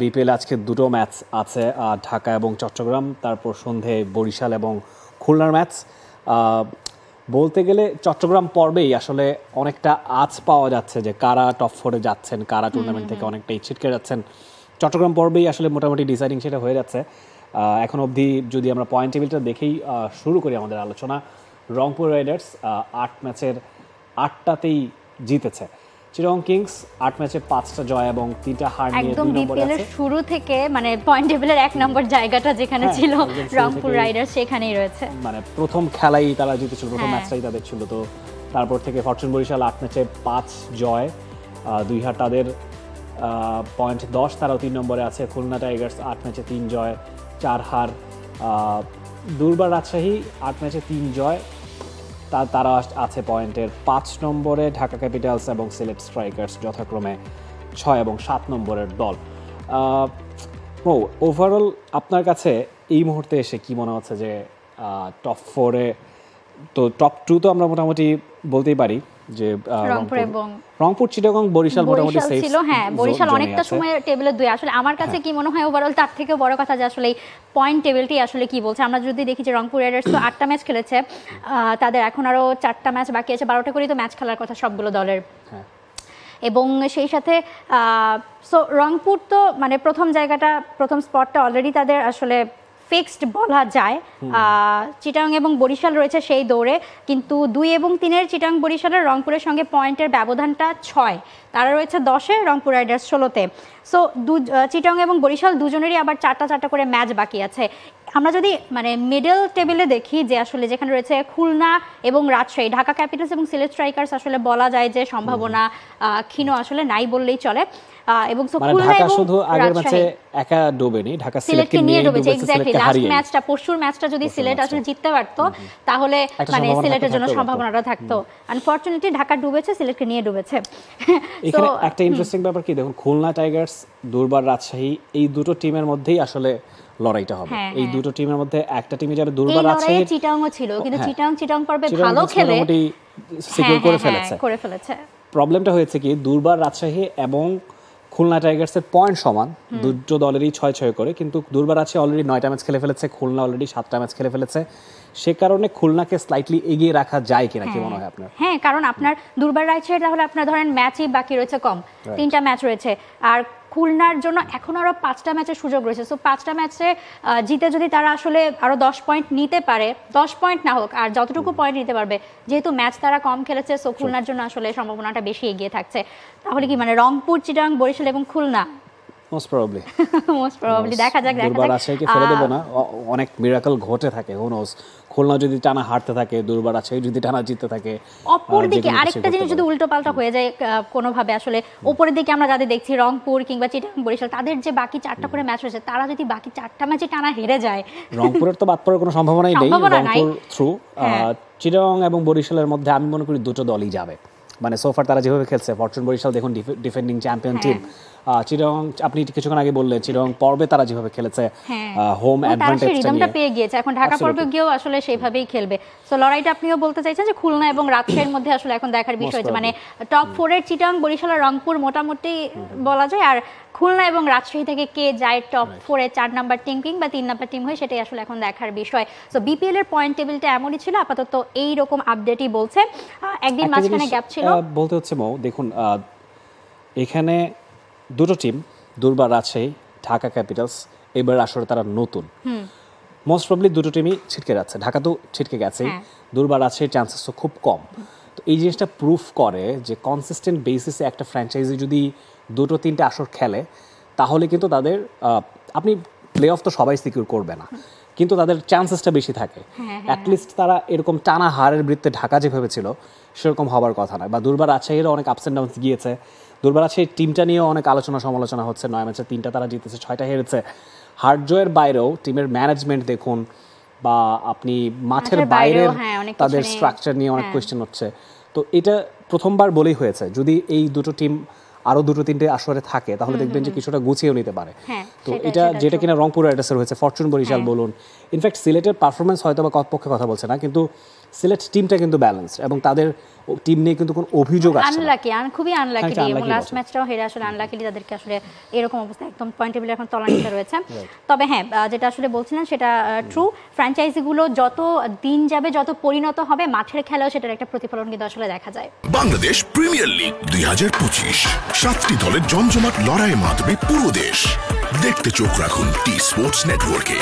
BPL আজকে দুটো match আছে, ঢাকা এবং চট্টগ্রাম, তারপর সন্ধে বরিশাল এবং খুলনার ম্যাচ। বলতে গেলে চট্টগ্রাম পর্বেই আসলে অনেকটা আজ পাওয়া যাচ্ছে যে কারা টপ 4-এ যাচ্ছেন, কারা টুর্নামেন্ট থেকে অনেকটাই ছিটকে যাচ্ছেন। চট্টগ্রাম পর্বেই আসলে মোটামুটি ডিসাইডিং সেটা হয়ে যাচ্ছে। এখন অবধি যদি আমরা পয়েন্ট টেবিলটা দেখেই শুরু করি আমাদের আলোচনা, রংপুর রাইডার্স 8 ম্যাচের 8টাতেই জিতেছে। চিটাগং কিংস 8 ম্যাচে 5টা জয় এবং 3টা হার নিয়ে 2 নম্বরে আছে। শুরু থেকে মানে পয়েন্ট টেবিলের 1 নম্বর জায়গাটা যেখানে ছিল রংপুর রাইডার্স সেখানেই রয়েছে। মানে প্রথম খেলাই তারা জিতেছিল, প্রথম ম্যাচটাই তাদের ছিল। তো তারপর থেকে ফরচুন বরিশাল 8 ম্যাচে 5 জয়, 2 হার, তাদের পয়েন্ট 10, তারাও 3 নম্বরে আছে। খুলনা টাইগার্স 8 ম্যাচে 3 জয় 4 হার। দুর্বার রাজশাহী 8 ম্যাচে 3 জয়, তারা আছে পয়েন্টের 5 নম্বরে। ঢাকা ক্যাপিটালস এবং সিলেট স্ট্রাইকার্স যথাক্রমে 6 এবং 7 নম্বরের দল। ওভারঅল আপনার কাছে এই মুহূর্তে এসে কি মনে হচ্ছে যে টপ 4-এ, তো টপ 2 তো আমরা মোটামুটি বলতেই পারি যে রংপুর, চিটাগং, বরিশাল মোটামুটি সেফ ছিল। হ্যাঁ, বরিশাল অনেকটা সময় টেবিলে 2। আসলে আমার কাছে কি মনে হয় ওভারঅল তার থেকে বড় কথা যে আসলে পয়েন্ট টেবিলটি আসলে কি বলছে। আমরা যদি দেখি যে রংপুর রাইডার্স তো 8টা ম্যাচ খেলেছে, তাদের এখন আরো 4টা ম্যাচ বাকি আছে, 12টা করেই তো ম্যাচ খেলার কথা সবগুলো দলের। এবং সেই সাথে রংপুর তো মানে প্রথম স্পটটা অলরেডি তাদের আসলে ফিক্সড বলা যায়। চিটাগং এবং বরিশাল রয়েছে সেই দৌড়ে, কিন্তু 2 এবং 3-এর চিটাগং বরিশালের রংপুরের সঙ্গে পয়েন্টের ব্যবধানটা 6, তারা রয়েছে 10-এ, রংপুর রাইডার্স 16-তে। সো চিটাগং এবং বরিশাল দুজনেরই আবার 4টা করে ম্যাচ বাকি আছে। আমরা যদি মানে মিডল টেবিলে দেখি যে আসলে যেখানে রয়েছে খুলনা এবং রাজশাহী, ঢাকা ক্যাপিটালস এবং সিলেট স্ট্রাইকার্স আসলে বলা যায় যে সম্ভাবনা ক্ষীণ আসলে নাই বললেই চলে। এবং খুলনা এবং শুধু আগের ম্যাচে একা ডোবেনি, ঢাকা সিলেটকে নিয়ে ডুবেছে। এক্স্যাক্টলি, লাস্ট ম্যাচটা, পরশুর ম্যাচটা যদি সিলেট আসলে জিততে পারতো তাহলে মানে সিলেটের জন্য সম্ভাবনাটা থাকতো। আনফরচুনেটলি ঢাকা ডুবেছে, সিলেটকে নিয়ে ডুবেছে। এখানে একটা ইন্টারেস্টিং ব্যাপার কি দেখুন, খুলনা টাইগার্স, দুর্বার রাজশাহী, এই দুটো টিমের মধ্যেই আসলে লড়াইটা হবে। এই দুটো টিমের মধ্যে একটা টিমে যারা দুর্বার রাজশাহী, চিটাগংও ছিল, কিন্তু চিটাগং পর্বে ভালো খেলে মোটামুটি সিকিউর করে ফেলেছে। প্রবলেমটা হয়েছে কি, দুর্বার রাজশাহী এবং খুলনা টাইগার্সের পয়েন্ট সমান, দুটো দলেরই 6-6 করে, কিন্তু দুর্বার রাজশাহী অলরেডি 9টা ম্যাচ খেলে ফেলেছে, খুলনা অলরেডি 7টা ম্যাচ খেলে ফেলেছে। সে কারণে খুলনাকে স্লাইটলি এগিয়ে রাখা যায় কিনা, কি মনে হয় আপনার? হ্যাঁ, কারণ আপনার দুর্বার রাজশাহী তাহলে আপনার ধরেন ম্যাচই বাকি রয়েছে কম, 3টা ম্যাচ রয়েছে, আর খুলনার জন্য এখন আরো 5টা ম্যাচের সুযোগ রয়েছে। সো 5টা ম্যাচে জিতে যদি তারা আসলে আরো 10 পয়েন্ট নিতে পারে, 10 পয়েন্ট না হোক আর যতটুকু পয়েন্ট নিতে পারবে, যেহেতু ম্যাচ তারা কম খেলেছে, সো খুলনার জন্য আসলে সম্ভাবনাটা বেশি এগিয়ে থাকছে। তাহলে কি মানে রংপুর, চিটাগং, বরিশাল এবং খুলনা মোস্ট প্রবাবলি দেখা যাক। রাজশাহীকে ফেলে দেবো না, অনেক মিরাকল ঘটে থাকে, হু নোস। খুলনা যদি টানা হারতে থাকে, দুর্বার রাজশাহী যদি টানা জিততে থাকে, অপরদিকে আরেকটা জিনিস যদি উল্টো পাল্টা হয়ে যায় কোনোভাবে, আসলে উপরের দিকে আমরা যাদের দেখছি রংপুর কিংবা চিটাগং, বরিশাল, তাদের যে বাকি 4টা করে ম্যাচ রয়েছে, তারা যদি বাকি 4টা ম্যাচে টানা হেরে যায়, রংপুরের তো বাদ পড়ার কোনো সম্ভাবনাই নেই। রংপুর থ্রু, চিটাগং এবং বরিশালের মধ্যে আমি মনে করি দুটো দলই যাবে। মানে সোফার তারা যেভাবে খেলছে, ফরচুন বরিশাল দেখুন ডিফেন্ডিং চ্যাম্পিয়ন টিম, চিটাগং আপনি কিছুক্ষণ আগে বললেন চিটাগং পর্বে তারা যেভাবে খেলেছে, হোম অ্যাডভান্টেজটা পেয়ে গিয়েছে, এখন ঢাকা পর্বে গিয়েও আসলে সেইভাবেই খেলবে। সো লড়াইটা আপনিও বলতে চাইছেন যে খুলনা এবং রাজশাহীর মধ্যে আসলে এখন দেখার বিষয় যে মানে টপ 4-এর চিটাগং, বরিশাল আর রংপুর মোটামুটি বলা যায়, আর খুলনা এবং রাজশাহী থেকে কে যায় টপ 4-এ 4 নাম্বার টিম কিংবা 3 নাম্বার টিম হয়, সেটাই আসলে এখন দেখার বিষয়। সো বিপিএল এর পয়েন্ট টেবিলটা এমনই ছিল, আপাতত এই রকম আপডেটই বলছে। একদিন মাঝখানে গ্যাপ ছিল বলতে হচ্ছে মৌ, দেখুন এখানে দুটো টিম, দুর্বার রাজশাহী, ঢাকা ক্যাপিটালস, এবার আসলে তারা নতুন, মোস্ট প্রবলি দুটো টিমই ছিটকে যাচ্ছে। ঢাকা তো ছিটকে গেছে, দুর্বার রাজশাহীর চান্সেস তো খুব কম। তো এই জিনিসটা প্রুফ করে যে কনসিস্টেন্ট বেসিসে একটা ফ্র্যাঞ্চাইজি যদি 2-3টে আসর খেলে, তাহলে কিন্তু তাদের, আপনি প্লে অফ তো সবাই সিকিউর করবে না, কিন্তু তাদের চান্সেসটা বেশি থাকে। অ্যাটলিস্ট তারা এরকম টানা হারের বৃত্তে ঢাকা যেভাবে ছিল সেরকম হবার কথা নয়। বা দুর্বার রাজশাহীরও অনেক আপস অ্যান্ড ডাউনস গিয়েছে, দুর্বার রাজশাহীর টিমটা নিয়েও অনেক আলোচনা সমালোচনা হচ্ছে। 9 ম্যাচে 3টা তারা জিতেছে, 6টা হেরেছে। হার জয়ের বাইরেও টিমের ম্যানেজমেন্ট দেখুন, বা আপনি মাঠের বাইরের তাদের স্ট্রাকচার নিয়ে অনেক কোয়েশ্চেন হচ্ছে। তো এটা প্রথমবার বলেই হয়েছে, যদি এই দুটো টিম আরো 2-3টে আসরে থাকে তাহলে দেখবেন যে কিছুটা গুছিয়েও নিতে পারে। তো এটা যেটা কিনা রংপুর রাইডার্সের হয়েছে, ফরচুন বরিশাল বলুন, ইনফ্যাক্ট সিলেটের পারফরমেন্স হয়তো বা পক্ষে কথা বলছে না, কিন্তু সিলেট টিমটা কিন্তু ব্যালেন্স এবং তাদের টিম নিয়ে কিন্তু কোনো অভিযোগ আসছে না। আনলাকি খুবই আনলাকি হ্যাঁ, এবং unlucky লাস্ট বটে। ম্যাচটাও হেরে আসলে আনলাকিলি তাদেরকে আসলে এরকম অবস্থা একদম পয়েন্ট টেবিলে এখন তলানিতে রয়েছে। তবে হ্যাঁ, যেটা আসলে বলছিলেন সেটা ট্রু, ফ্র্যাঞ্চাইজিগুলো যত দিন যাবে যত পরিণত হবে মাঠের খেলাও সেটার একটা প্রতিফলন কিন্তু আসলে দেখা যায়। বাংলাদেশ প্রিমিয়ার লিগ 2025, 7টি দলের জমজমাট লড়াইয়ের মাধ্যমে পুরো দেশ দেখতে চোখ রাখুন টি স্পোর্টস নেটওয়ার্কে।